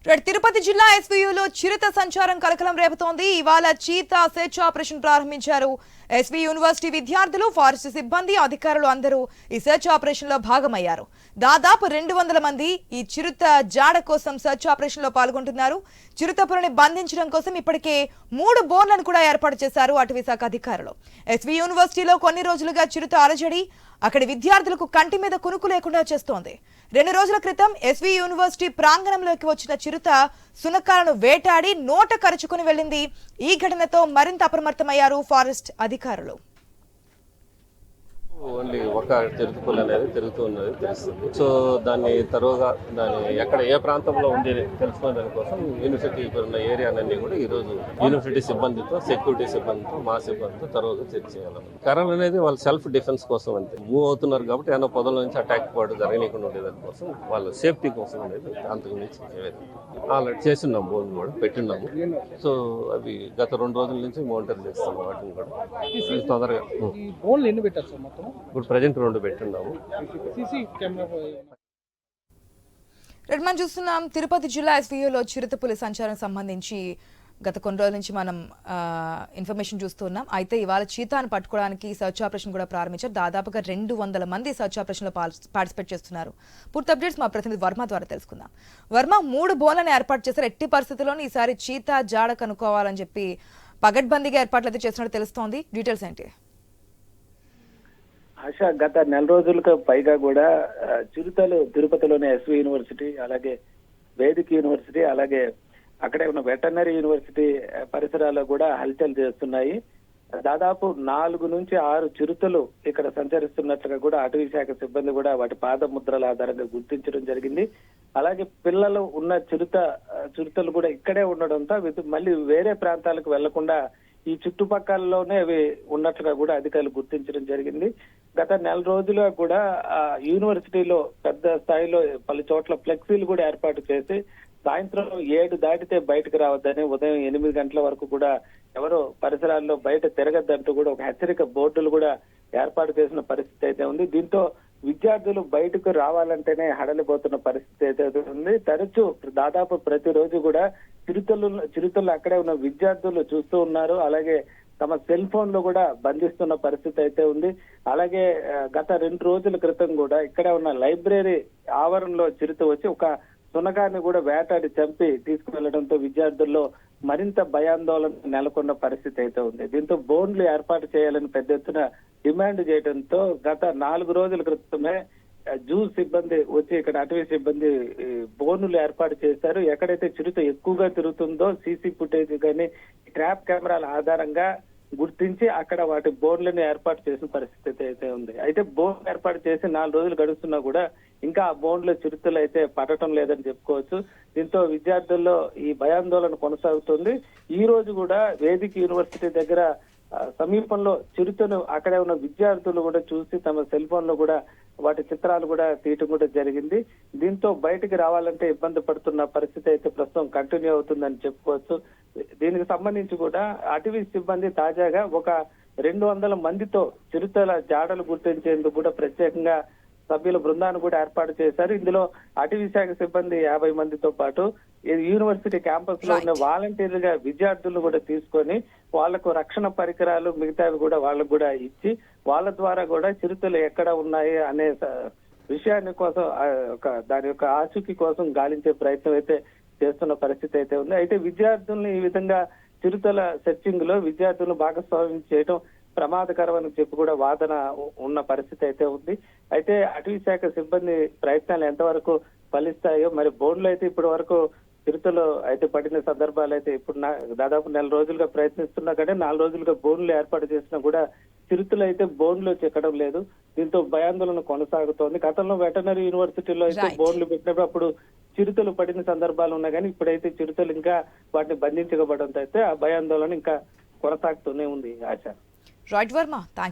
తిరుపతి జిల్లా ఎస్వీయూలో చిరుత సంచారం కలకలం రేపుతోంది. ఇవాళ చీతా సెర్చ్ ఆపరేషన్ ప్రారంభించారు. ఎస్వీ యూనివర్సిటీ విద్యార్థులు, ఫారెస్ట్ సిబ్బంది, అధికారులు అందరూ ఈ సెర్చ్ ఆపరేషన్ లో భాగమయ్యారు. దాదాపు 200 మంది ఈ చిరుత జాడ కోసం సెర్చ్ ఆపరేషన్ లో పాల్గొంటున్నారు. చిరుతపురిని బంధించడం కోసం ఇప్పటికే 3 బోన్లను కూడా ఏర్పాటు చేశారు అటవీ శాఖ అధికారులు. ఎస్వీ యూనివర్సిటీలో కొన్ని రోజులుగా చిరుత అలజడి అక్కడి విద్యార్థులకు కంటి మీద కునుకు లేకుండా చేస్తోంది. 2 రోజుల క్రితం ఎస్వీ యూనివర్సిటీ ప్రాంగణంలోకి వచ్చిన చిరుత సునకాలను వేటాడి నోట కరుచుకుని వెళ్ళింది. ఈ ఘటనతో మరింత అప్రమత్తమయ్యారు ఫారెస్ట్ అధికారులు. ఓన్లీ ఒక చిరుతపులి అనేది తిరుగుతూ ఉన్నది తెలుస్తుంది. సో దాన్ని తరువుగా ఎక్కడ ఏ ప్రాంతంలో ఉంది తెలుసుకునే దానికోసం యూనివర్సిటీ ఉన్న ఏరియాలన్నీ కూడా ఈ రోజు యూనివర్సిటీ సిబ్బందితో, సెక్యూరిటీ సిబ్బందితో, మా సిబ్బందితో తరువుగా చెక్ చేయాలి. కరెంట్ అనేది వాళ్ళ సెల్ఫ్ డిఫెన్స్ కోసం అంతే. మూవ్ అవుతున్నారు కాబట్టి ఏమైనా పొదల నుంచి అటాక్ పాటు జరగనీయకుండా ఉండేదాని కోసం వాళ్ళ సేఫ్టీ కోసం అనేది అంతకు మించి ఆల్రెడీ చేస్తున్నాం. బోన్ కూడా పెట్టిన్నాము. సో అవి గత 2 రోజుల నుంచి మానిటర్ చేస్తాము. వాటిని కూడా తొందరగా ఇప్పుడు ప్రజెంట్ 2 పెట్టున్నాము. మనం చూస్తున్నాం తిరుపతి జిల్లా ఎస్వీయూలో చిరుతపులి సంచారం సంబంధించి గత కొన్ని రోజుల నుంచి మనం ఇన్ఫర్మేషన్ చూస్తున్నాం. అయితే ఇవాళ చీతాను పట్టుకోవడానికి సర్చ్ ఆపరేషన్ కూడా ప్రారంభించారు. దాదాపుగా 200 మంది సర్చ్ ఆపరేషన్ లో పార్టిసిపేట్ చేస్తున్నారు. పూర్తి అప్డేట్స్ మా ప్రతినిధి వర్మ ద్వారా తెలుసుకుందాం. వర్మ, 3 బోన్లను ఏర్పాటు చేశారు. ఎట్టి పరిస్థితుల్లోనూ ఈసారి చీతా జాడ కనుక్కోవాలని చెప్పి పగడ్బందీగా ఏర్పాట్లు అయితే చేస్తున్నట్టు తెలుస్తోంది. డీటెయిల్స్ ఏంటి? ఆశ, గత 4 రోజులకు పైగా కూడా చిరుతలు తిరుపతిలోని ఎస్వి యూనివర్సిటీ, అలాగే వేదిక్ యూనివర్సిటీ, అలాగే అక్కడే ఉన్న వెటర్నరీ యూనివర్సిటీ పరిసరాల్లో కూడా హల్చల్ చేస్తున్నాయి. దాదాపు 4 నుంచి 6 చిరుతలు ఇక్కడ సంచరిస్తున్నట్లుగా కూడా అటవీ శాఖ సిబ్బంది కూడా వాటి పాదముద్రల ఆధారంగా గుర్తించడం జరిగింది. అలాగే పిల్లలు ఉన్న చిరుతలు కూడా ఇక్కడే ఉండడంతో మళ్ళీ వేరే ప్రాంతాలకు వెళ్లకుండా ఈ చుట్టుపక్కలలోనే అవి ఉన్నట్లుగా కూడా అధికారులు గుర్తించడం జరిగింది. గత 4 రోజులుగా కూడా యూనివర్సిటీలో పెద్ద స్థాయిలో పలు చోట్ల ఫ్లెక్సీలు కూడా ఏర్పాటు చేసి సాయంత్రం 7 దాటితే బయటకు రావద్దని, ఉదయం 8 గంటల వరకు కూడా ఎవరో పరిసరాల్లో బయట తిరగద్దంటూ కూడా ఒక హెచ్చరిక బోర్డులు కూడా ఏర్పాటు చేసిన పరిస్థితి అయితే ఉంది. దీంతో విద్యార్థులు బయటకు రావాలంటేనే హడలిపోతున్న పరిస్థితి అయితే ఉంది. తరచూ దాదాపు ప్రతిరోజు కూడా చిరుతలు అక్కడే ఉన్న విద్యార్థులు చూస్తూ ఉన్నారు. అలాగే తమ సెల్ ఫోన్ లో కూడా బంధిస్తున్న పరిస్థితి అయితే ఉంది. అలాగే గత 2 రోజుల క్రితం కూడా ఇక్కడే ఉన్న లైబ్రరీ ఆవరణలో చిరుత వచ్చి ఒక సునకాన్ని కూడా వేటాడి చంపి తీసుకువెళ్లడంతో విద్యార్థుల్లో మరింత భయాందోళన నెలకొన్న పరిస్థితి అయితే ఉంది. దీంతో బోన్లు ఏర్పాటు చేయాలని పెద్ద ఎత్తున డిమాండ్ చేయడంతో గత 4 రోజుల క్రితమే జూ సిబ్బంది వచ్చి ఇక్కడ అటవీ సిబ్బంది బోనులు ఏర్పాటు చేశారు. ఎక్కడైతే చిరుత ఎక్కువగా తిరుగుతుందో సీసీ ఫుటేజ్ కానీ ట్రాప్ కెమెరాల ఆధారంగా గుర్తించి అక్కడ వాటి బోన్లను ఏర్పాటు చేసిన పరిస్థితి అయితే ఉంది. అయితే బోన్ ఏర్పాటు చేసి 4 రోజులు గడుస్తున్నా కూడా ఇంకా ఆ బోన్లో చిరుతలు అయితే పడటం లేదని చెప్పుకోవచ్చు. దీంతో విద్యార్థుల్లో ఈ భయాందోళన కొనసాగుతుంది. ఈ రోజు కూడా వేదిక్ యూనివర్సిటీ దగ్గర సమీపంలో చిరుతను అక్కడే ఉన్న విద్యార్థులు కూడా చూసి తమ సెల్ ఫోన్ లో కూడా వాటి చిత్రాలు కూడా తీయటం కూడా జరిగింది. దీంతో బయటికి రావాలంటే ఇబ్బంది పడుతున్న పరిస్థితి అయితే ప్రస్తుతం కంటిన్యూ అవుతుందని చెప్పుకోవచ్చు. దీనికి సంబంధించి కూడా అటవీ సిబ్బంది తాజాగా ఒక 200 మందితో చిరుతల జాడలు గుర్తించేందుకు కూడా ప్రత్యేకంగా సభ్యుల బృందాన్ని కూడా ఏర్పాటు చేశారు. ఇందులో అటవీ శాఖ సిబ్బంది 50 మందితో పాటు యూనివర్సిటీ క్యాంపస్ లో ఉన్న వాలంటీర్లుగా విద్యార్థులను కూడా తీసుకొని వాళ్లకు రక్షణ పరికరాలు మిగతావి కూడా వాళ్ళకు కూడా ఇచ్చి వాళ్ళ ద్వారా కూడా చిరుతలు ఎక్కడ ఉన్నాయి అనే విషయాన్ని కోసం దాని యొక్క ఆచూకీ కోసం గాలించే ప్రయత్నం అయితే చేస్తున్న పరిస్థితి అయితే ఉంది. అయితే విద్యార్థుల్ని ఈ విధంగా చిరుతల సెర్చింగ్ లో విద్యార్థులను భాగస్వామ్యం చేయడం ప్రమాదకరం అని చెప్పి కూడా వాదన ఉన్న పరిస్థితి అయితే ఉంది. అయితే అటవీ శాఖ సిబ్బంది ప్రయత్నాలు ఎంతవరకు ఫలిస్తాయో మరి. బోన్లు అయితే ఇప్పటి వరకు చిరుతలు అయితే పడిన సందర్భాలు అయితే ఇప్పుడు దాదాపు 4 రోజులుగా ప్రయత్నిస్తున్నా కానీ 4 రోజులుగా బోన్లు ఏర్పాటు చేసినా కూడా చిరుతలు అయితే బోన్లో చెక్కడం లేదు. దీంతో భయాందోళన కొనసాగుతోంది. గతంలో వెటర్నరీ యూనివర్సిటీలో అయితే బోన్లు పెట్టినప్పుడు అప్పుడు చిరుతలు పడిన సందర్భాలు ఉన్నాయి కానీ ఇప్పుడైతే చిరుతలు ఇంకా వాటిని బంధించబడంతో అయితే ఆ భయాందోళన ఇంకా కొనసాగుతూనే ఉంది. ఆశ. రైట్ వర్మ.